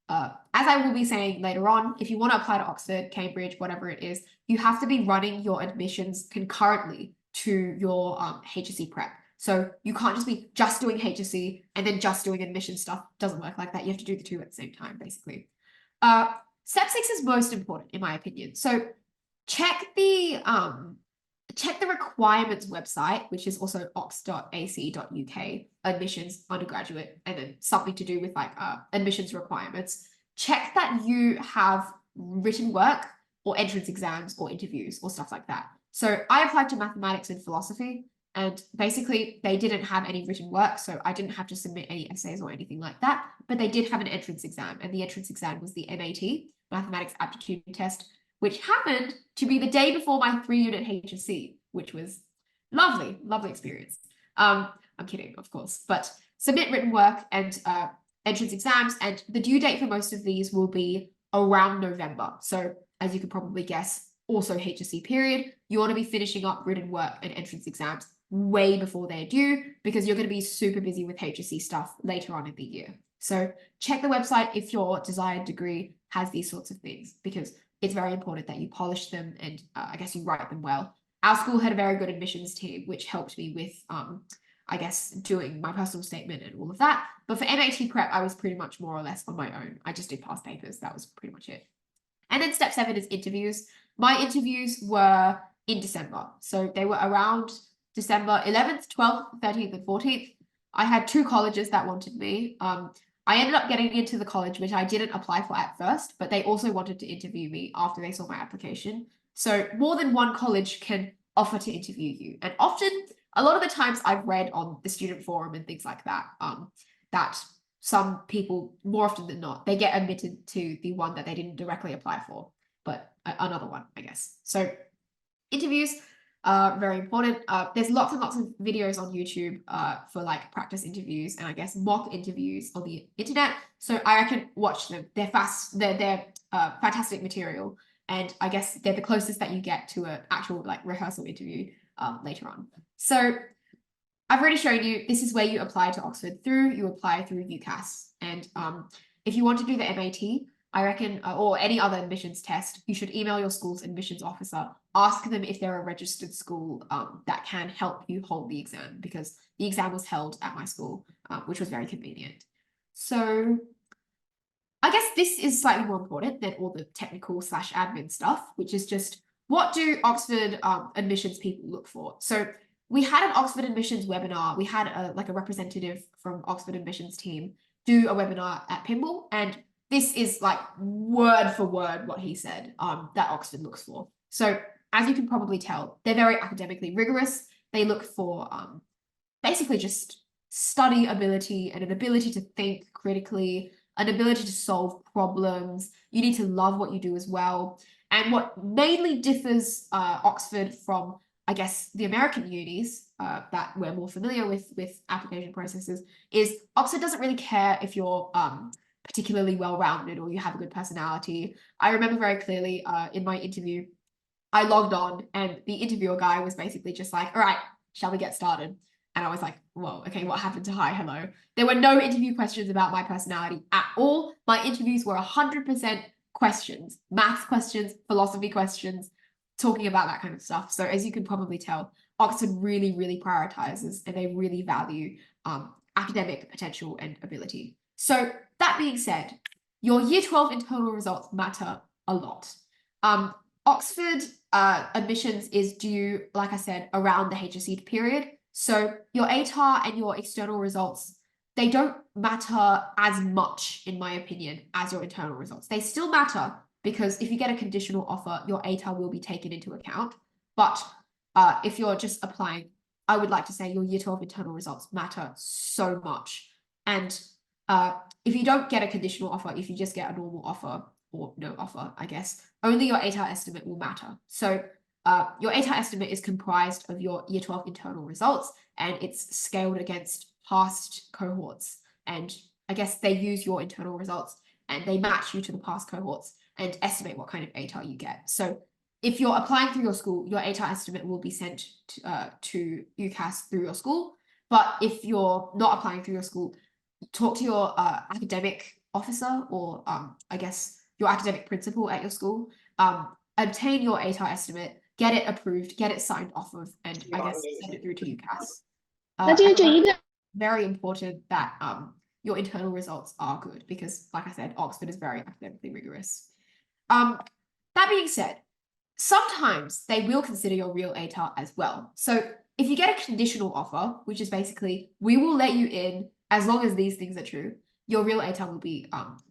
A: as I will be saying later on, if you want to apply to Oxford, Cambridge, whatever it is, you have to be running your admissions concurrently to your HSC prep. So you can't just be doing HSC and then just doing admission stuff. It doesn't work like that. You have to do the two at the same time, basically. Step 6 is most important, in my opinion. So check the requirements website, which is also ox.ac.uk, admissions undergraduate, and then something to do with like admissions requirements. Check that you have written work or entrance exams or interviews or stuff like that. So I applied to mathematics and philosophy. And basically they didn't have any written work, so I didn't have to submit any essays or anything like that, but they did have an entrance exam, and the entrance exam was the MAT, Mathematics Aptitude Test, which happened to be the day before my 3-unit HSC, which was lovely, lovely experience. I'm kidding, of course, but submit written work and entrance exams, and the due date for most of these will be around November. So as you could probably guess, also HSC period, you want to be finishing up written work and entrance exams way before they're due, because you're going to be super busy with HSC stuff later on in the year. So check the website if your desired degree has these sorts of things, because it's very important that you polish them and I guess you write them well. Our school had a very good admissions team, which helped me with, I guess, doing my personal statement and all of that. But for MAT prep, I was pretty much more or less on my own. I just did past papers. That was pretty much it. And then step 7 is interviews. My interviews were in December. So they were around December 11th, 12th, 13th, and 14th. I had 2 colleges that wanted me. I ended up getting into the college, which I didn't apply for at first, but they also wanted to interview me after they saw my application. So more than one college can offer to interview you. And often, a lot of the times I've read on the student forum and things like that, that some people, more often than not, they get admitted to the one that they didn't directly apply for, but another one, I guess. So interviews are very important. There's lots and lots of videos on YouTube for like practice interviews and I guess mock interviews on the internet. So I reckon watch them. They're fantastic material. And I guess they're the closest that you get to an actual like rehearsal interview later on. So I've already shown you, this is where you apply to Oxford through, you apply through UCAS. And if you want to do the MAT, I reckon, or any other admissions test, you should email your school's admissions officer, ask them if they're a registered school that can help you hold the exam, because the exam was held at my school, which was very convenient. So I guess this is slightly more important than all the technical / admin stuff, which is just, what do Oxford admissions people look for? So we had an Oxford admissions webinar. We had a representative from Oxford admissions team do a webinar at Pymble, and this is like word for word what he said that Oxford looks for. So as you can probably tell, they're very academically rigorous. They look for basically just study ability and an ability to think critically, an ability to solve problems. You need to love what you do as well. And what mainly differs Oxford from, I guess, the American unis that we're more familiar with application processes is Oxford doesn't really care if you're particularly well-rounded or you have a good personality. I remember very clearly in my interview, I logged on and the interviewer guy was basically just like, all right, shall we get started? And I was like, whoa, okay, what happened to hi, hello? There were no interview questions about my personality at all. My interviews were 100% questions, maths questions, philosophy questions, talking about that kind of stuff. So as you can probably tell, Oxford really, really prioritizes and they really value academic potential and ability. So that being said, your year 12 internal results matter a lot. Oxford admissions is due, like I said, around the HSC period. So your ATAR and your external results, they don't matter as much, in my opinion, as your internal results. They still matter because if you get a conditional offer, your ATAR will be taken into account. But if you're just applying, I would like to say your year 12 internal results matter so much. And if you don't get a conditional offer, if you just get a normal offer or no offer, I guess, only your ATAR estimate will matter. So your ATAR estimate is comprised of your year 12 internal results, and it's scaled against past cohorts. And I guess they use your internal results and they match you to the past cohorts and estimate what kind of ATAR you get. So if you're applying through your school, your ATAR estimate will be sent to UCAS through your school. But if you're not applying through your school, talk to your academic officer or I guess your academic principal at your school, obtain your ATAR estimate, get it approved, get it signed off of, and I guess send it through to UCAS. Very important that your internal results are good because, like I said, Oxford is very academically rigorous. That being said, sometimes they will consider your real ATAR as well. So if you get a conditional offer, which is basically, we will let you in as long as these things are true, your real ATAR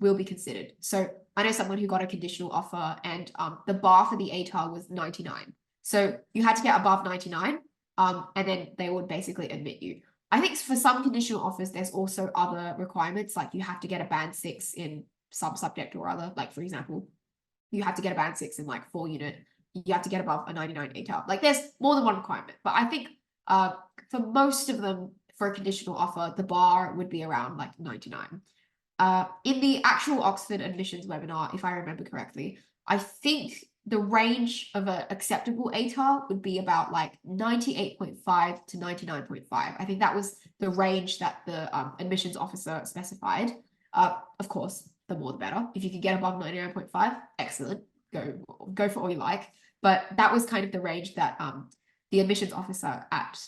A: will be considered. So I know someone who got a conditional offer and the bar for the ATAR was 99. So you had to get above 99 and then they would basically admit you. I think for some conditional offers, there's also other requirements, like you have to get a band 6 in some subject or other. Like, for example, you have to get a band 6 in like 4-unit. You have to get above a 99 ATAR. Like, there's more than one requirement. But I think for most of them, for a conditional offer, the bar would be around like 99. In the actual Oxford admissions webinar, if I remember correctly, I think the range of an acceptable ATAR would be about like 98.5 to 99.5. I think that was the range that the admissions officer specified. Of course, the more the better. If you can get above 99.5, excellent. Go for all you like. But that was kind of the range that the admissions officer at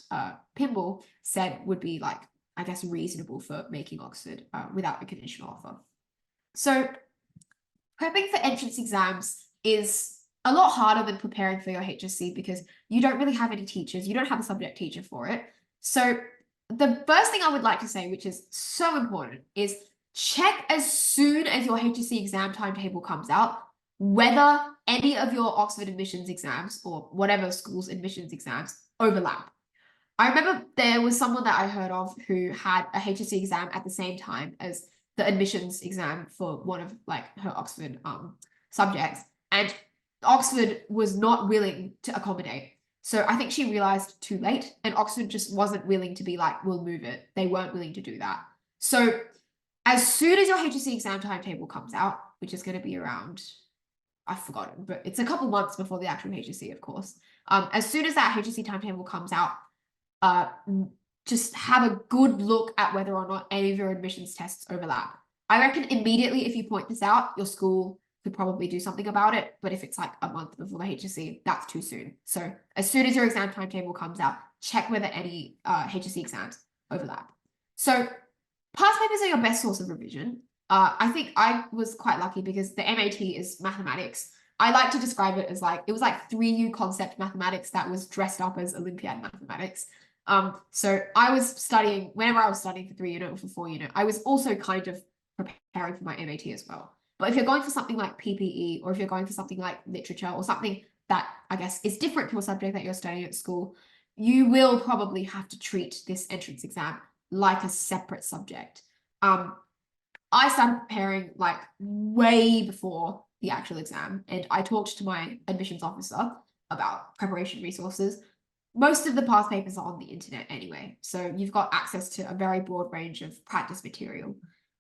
A: Pymble said would be like, I guess, reasonable for making Oxford without a conditional offer. So prepping for entrance exams is a lot harder than preparing for your HSC because you don't really have any teachers. You don't have a subject teacher for it. So the first thing I would like to say, which is so important, is check as soon as your HSC exam timetable comes out, whether any of your Oxford admissions exams or whatever school's admissions exams overlap. I remember there was someone that I heard of who had a HSC exam at the same time as the admissions exam for one of like her Oxford subjects, and Oxford was not willing to accommodate. So I think she realized too late, and Oxford just wasn't willing to be like, we'll move it. They weren't willing to do that. So as soon as your HSC exam timetable comes out, which is going to be around, I've forgotten, but it's a couple months before the actual HSC, of course. As soon as that HSC timetable comes out, just have a good look at whether or not any of your admissions tests overlap. I reckon immediately if you point this out, your school could probably do something about it. But if it's like a month before the HSC, that's too soon. So as soon as your exam timetable comes out, check whether any HSC exams overlap. So past papers are your best source of revision. I think I was quite lucky because the MAT is mathematics. I like to describe it as like, it was like 3U concept mathematics that was dressed up as Olympiad mathematics. So I was studying, whenever I was studying for 3-unit or for 4-unit, I was also kind of preparing for my MAT as well. But if you're going for something like PPE, or if you're going for something like literature, or something that I guess is different to a subject that you're studying at school, you will probably have to treat this entrance exam like a separate subject. I started preparing like way before the actual exam, and I talked to my admissions officer about preparation resources. Most of the past papers are on the internet anyway, so you've got access to a very broad range of practice material.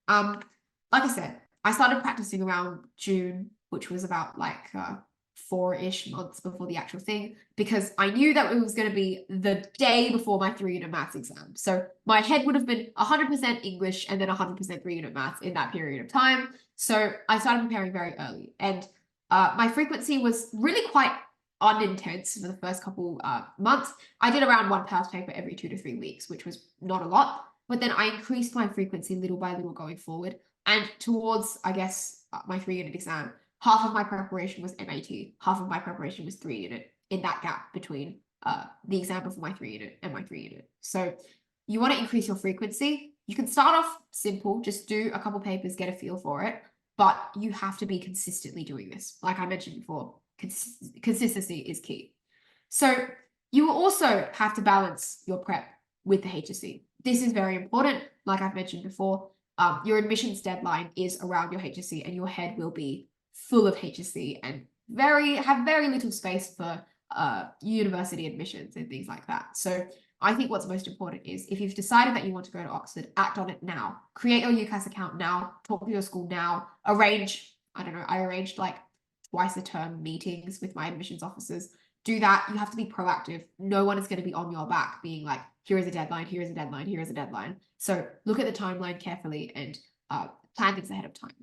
A: Like I said, I started practicing around June, which was about like 4-ish months before the actual thing, because I knew that it was going to be the day before my 3-unit maths exam. So my head would have been 100% English and then 100% 3-unit maths in that period of time. So I started preparing very early, and my frequency was really quite unintense for the first couple months. I did around one past paper every 2 to 3 weeks, which was not a lot, but then I increased my frequency little by little going forward. And towards, I guess, my 3-unit exam, half of my preparation was MAT, half of my preparation was 3-unit, in that gap between the exam before my 3-unit and my 3-unit. So you want to increase your frequency. You can start off simple, just do a couple papers, get a feel for it, but you have to be consistently doing this. Like I mentioned before, consistency is key. So you will also have to balance your prep with the HSC. This is very important. Like I've mentioned before, your admissions deadline is around your HSC, and your head will be full of HSC and have very little space for university admissions and things like that. So I think what's most important is if you've decided that you want to go to Oxford, act on it now. Create your UCAS account now, talk to your school now, arrange, I don't know, I arranged like twice a term meetings with my admissions officers. Do that. You have to be proactive. No one is going to be on your back being like, here is a deadline, here is a deadline, here is a deadline. So look at the timeline carefully and plan things ahead of time.